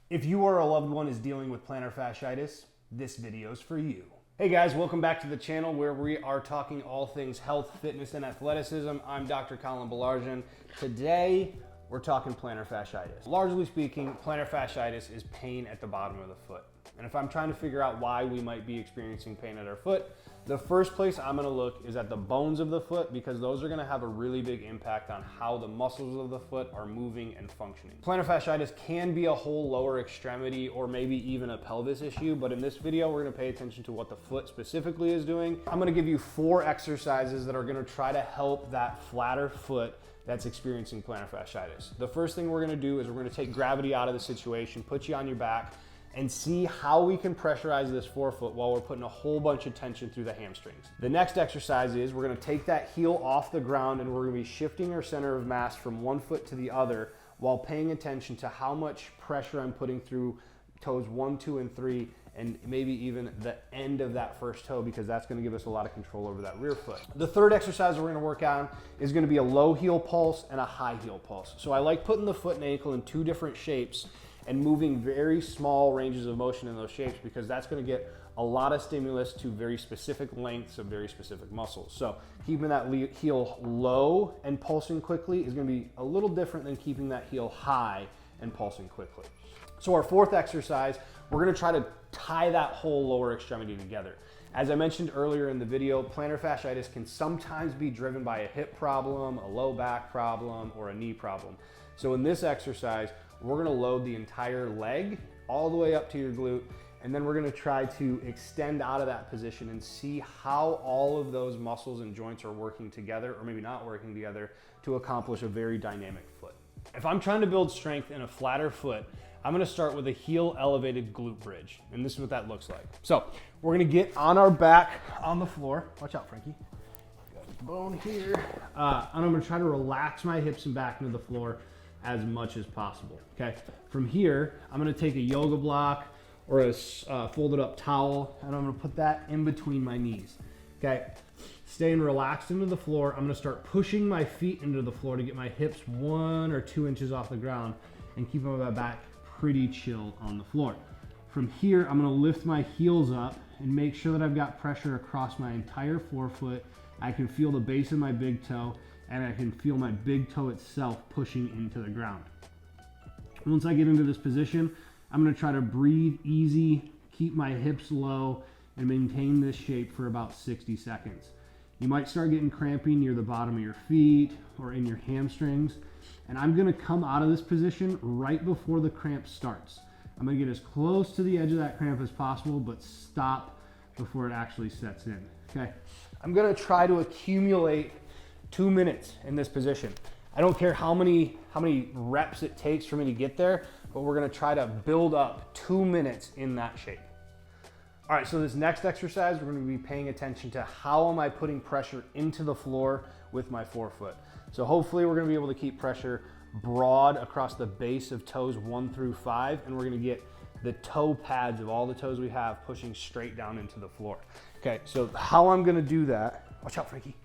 If you or a loved one is dealing with plantar fasciitis, this video is for you. Hey guys, welcome back to the channel where we are talking all things health, fitness, and athleticism. I'm Dr. Colin Balarjan. Today, we're talking plantar fasciitis. Largely speaking, plantar fasciitis is pain at the bottom of the foot. And if I'm trying to figure out why we might be experiencing pain at our foot, the first place I'm gonna look is at the bones of the foot, because those are gonna have a really big impact on how the muscles of the foot are moving and functioning. Plantar fasciitis can be a whole lower extremity or maybe even a pelvis issue, but in this video, we're gonna pay attention to what the foot specifically is doing. I'm gonna give you 4 exercises that are gonna try to help that flatter foot that's experiencing plantar fasciitis. The first thing we're gonna do is we're gonna take gravity out of the situation, put you on your back, and see how we can pressurize this forefoot while we're putting a whole bunch of tension through the hamstrings. The next exercise is we're gonna take that heel off the ground and we're gonna be shifting our center of mass from one foot to the other while paying attention to how much pressure I'm putting through toes 1, 2, and 3, and maybe even the end of that first toe, because that's gonna give us a lot of control over that rear foot. The third exercise we're gonna work on is gonna be a low heel pulse and a high heel pulse. So I like putting the foot and ankle in 2 different shapes and moving very small ranges of motion in those shapes, because that's gonna get a lot of stimulus to very specific lengths of very specific muscles. So keeping that heel low and pulsing quickly is gonna be a little different than keeping that heel high and pulsing quickly. So our fourth exercise, we're gonna try to tie that whole lower extremity together. As I mentioned earlier in the video, plantar fasciitis can sometimes be driven by a hip problem, a low back problem, or a knee problem. So in this exercise, we're gonna load the entire leg all the way up to your glute, and then we're gonna try to extend out of that position and see how all of those muscles and joints are working together, or maybe not working together, to accomplish a very dynamic foot. If I'm trying to build strength in a flatter foot, I'm gonna start with a heel elevated glute bridge, and this is what that looks like. So we're gonna get on our back on the floor. Watch out, Frankie. Got a bone here. And I'm gonna try to relax my hips and back into the floor as much as possible, okay? From here, I'm gonna take a yoga block or a folded up towel, and I'm gonna put that in between my knees, okay? Staying relaxed into the floor, I'm gonna start pushing my feet into the floor to get my hips 1 or 2 inches off the ground and keep my back pretty chill on the floor. From here, I'm gonna lift my heels up and make sure that I've got pressure across my entire forefoot. I can feel the base of my big toe, and I can feel my big toe itself pushing into the ground. Once I get into this position, I'm gonna try to breathe easy, keep my hips low, and maintain this shape for about 60 seconds. You might start getting crampy near the bottom of your feet or in your hamstrings, and I'm gonna come out of this position right before the cramp starts. I'm gonna get as close to the edge of that cramp as possible, but stop before it actually sets in, okay? I'm gonna try to accumulate 2 minutes in this position. I don't care how many reps it takes for me to get there, but we're gonna try to build up 2 minutes in that shape. All right, so this next exercise, we're gonna be paying attention to how am I putting pressure into the floor with my forefoot. So hopefully we're gonna be able to keep pressure broad across the base of toes 1 through 5, and we're gonna get the toe pads of all the toes we have pushing straight down into the floor. Okay, so how I'm gonna do that, watch out, Frankie.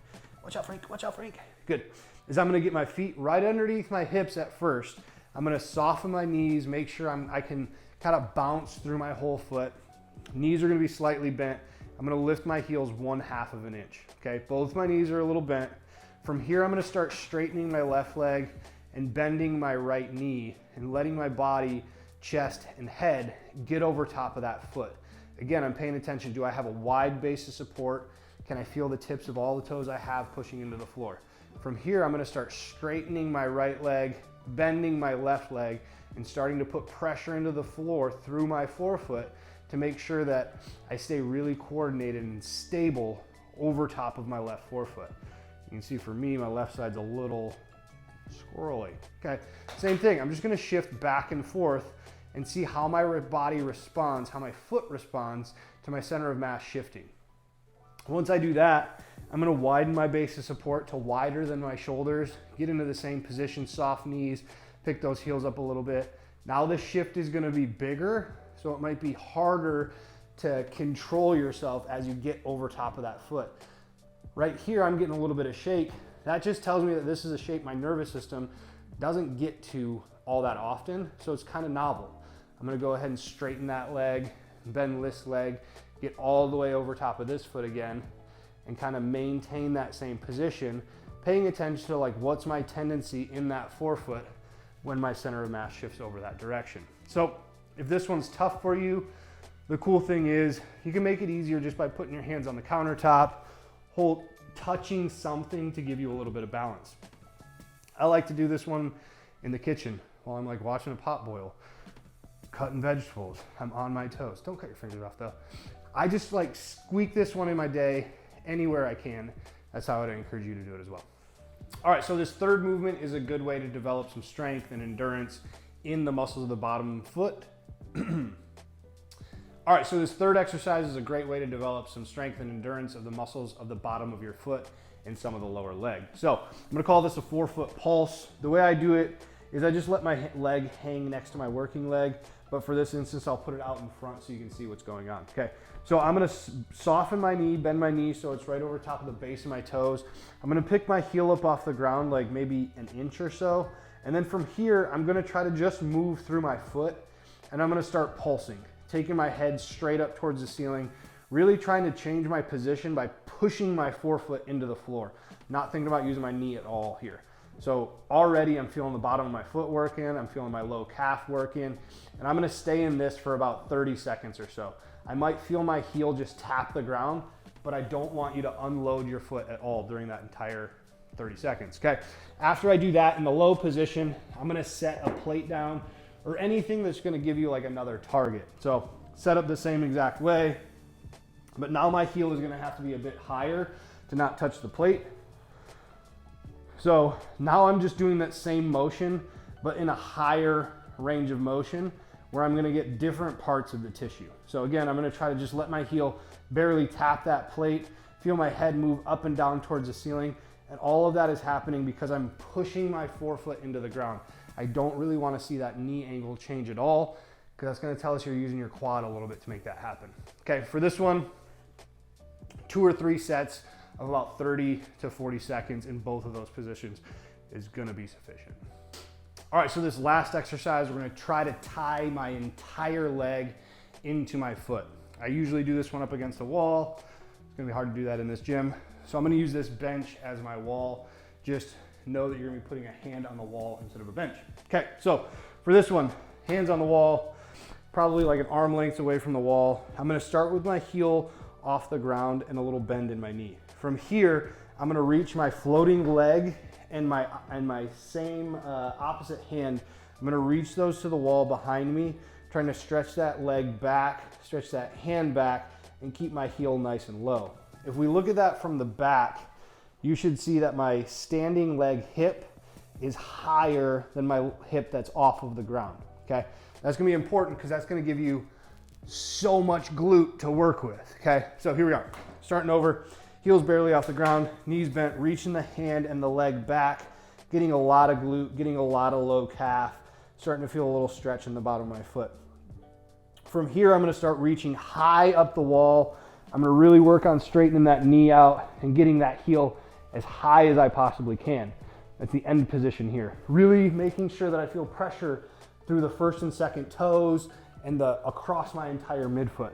Watch out, Frank, watch out, Frank. Good. Is I'm gonna get my feet right underneath my hips at first. I'm gonna soften my knees, make sure I can kind of bounce through my whole foot. Knees are gonna be slightly bent. I'm gonna lift my heels 1/2 of an inch, okay? Both my knees are a little bent. From here, I'm gonna start straightening my left leg and bending my right knee and letting my body, chest, and head get over top of that foot. Again, I'm paying attention. Do I have a wide base of support? Can I feel the tips of all the toes I have pushing into the floor? From here, I'm gonna start straightening my right leg, bending my left leg, and starting to put pressure into the floor through my forefoot to make sure that I stay really coordinated and stable over top of my left forefoot. You can see for me, my left side's a little squirrely. Okay, same thing. I'm just gonna shift back and forth and see how my body responds, how my foot responds to my center of mass shifting. Once I do that, I'm gonna widen my base of support to wider than my shoulders, get into the same position, soft knees, pick those heels up a little bit. Now the shift is gonna be bigger, so it might be harder to control yourself as you get over top of that foot. Right here, I'm getting a little bit of shake. That just tells me that this is a shape my nervous system doesn't get to all that often, so it's kind of novel. I'm gonna go ahead and straighten that leg, bend this leg, get all the way over top of this foot again, and kind of maintain that same position, paying attention to like what's my tendency in that forefoot when my center of mass shifts over that direction. So if this one's tough for you, the cool thing is you can make it easier just by putting your hands on the countertop, touching something to give you a little bit of balance. I like to do this one in the kitchen while I'm like watching a pot boil, cutting vegetables. I'm on my toes. Don't cut your fingers off though. I just like squeak this one in my day anywhere I can. That's how I'd encourage you to do it as well. All right, so this third movement is a good way to develop some strength and endurance in the muscles of the bottom foot. All right, so this third exercise is a great way to develop some strength and endurance of the muscles of the bottom of your foot and some of the lower leg. So I'm gonna call this a forefoot pulse. The way I do it is I just let my leg hang next to my working leg, but for this instance, I'll put it out in front so you can see what's going on. Okay, so I'm gonna soften my knee, bend my knee so it's right over top of the base of my toes. I'm gonna pick my heel up off the ground like maybe an inch or so. And then from here, I'm gonna try to just move through my foot and I'm gonna start pulsing, taking my head straight up towards the ceiling, really trying to change my position by pushing my forefoot into the floor, not thinking about using my knee at all here. So already I'm feeling the bottom of my foot working, I'm feeling my low calf working, and I'm gonna stay in this for about 30 seconds or so. I might feel my heel just tap the ground, but I don't want you to unload your foot at all during that entire 30 seconds, okay? After I do that in the low position, I'm gonna set a plate down or anything that's gonna give you like another target. So set up the same exact way, but now my heel is gonna have to be a bit higher to not touch the plate. So now I'm just doing that same motion, but in a higher range of motion where I'm gonna get different parts of the tissue. So again, I'm gonna try to just let my heel barely tap that plate, feel my head move up and down towards the ceiling, and all of that is happening because I'm pushing my forefoot into the ground. I don't really wanna see that knee angle change at all, because that's gonna tell us you're using your quad a little bit to make that happen. Okay, for this one, 2 or 3 sets of about 30 to 40 seconds in both of those positions is gonna be sufficient. All right, so this last exercise, we're gonna try to tie my entire leg into my foot. I usually do this one up against the wall. It's gonna be hard to do that in this gym. So I'm gonna use this bench as my wall. Just know that you're gonna be putting a hand on the wall instead of a bench. Okay, so for this one, hands on the wall, probably like an arm length away from the wall. I'm gonna start with my heel off the ground and a little bend in my knee. From here, I'm gonna reach my floating leg and my same opposite hand. I'm gonna reach those to the wall behind me, trying to stretch that leg back, stretch that hand back, and keep my heel nice and low. If we look at that from the back, you should see that my standing leg hip is higher than my hip that's off of the ground, okay? That's gonna be important because that's gonna give you so much glute to work with, okay? So here we are, starting over, heels barely off the ground, knees bent, reaching the hand and the leg back, getting a lot of glute, getting a lot of low calf, starting to feel a little stretch in the bottom of my foot. From here, I'm gonna start reaching high up the wall. I'm gonna really work on straightening that knee out and getting that heel as high as I possibly can. That's the end position here. Really making sure that I feel pressure through the first and second toes and across my entire midfoot.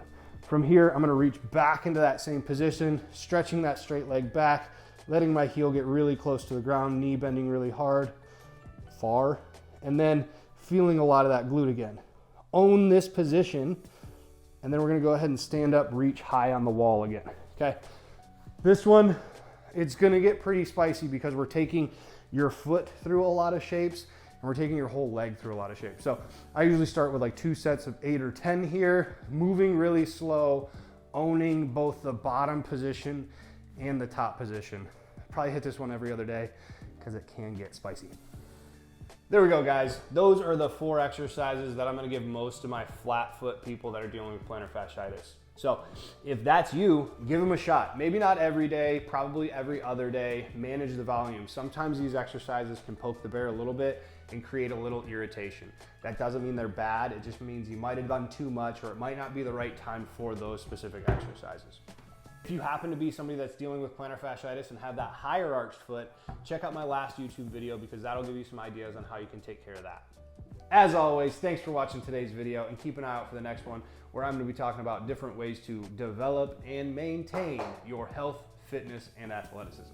From here, I'm gonna reach back into that same position, stretching that straight leg back, letting my heel get really close to the ground, knee bending really hard, far, and then feeling a lot of that glute again. Own this position, and then we're gonna go ahead and stand up, reach high on the wall again, okay? This one, it's gonna get pretty spicy because we're taking your foot through a lot of shapes and we're taking your whole leg through a lot of shapes. So I usually start with like 2 sets of 8 or 10 here, moving really slow, owning both the bottom position and the top position. Probably hit this one every other day because it can get spicy. There we go, guys. Those are the 4 exercises that I'm gonna give most of my flat foot people that are dealing with plantar fasciitis. So if that's you, give them a shot. Maybe not every day, probably every other day. Manage the volume. Sometimes these exercises can poke the bear a little bit and create a little irritation. That doesn't mean they're bad. It just means you might have done too much or it might not be the right time for those specific exercises. If you happen to be somebody that's dealing with plantar fasciitis and have that higher arched foot, check out my last YouTube video because that'll give you some ideas on how you can take care of that. As always, thanks for watching today's video, and keep an eye out for the next one where I'm going to be talking about different ways to develop and maintain your health, fitness, and athleticism.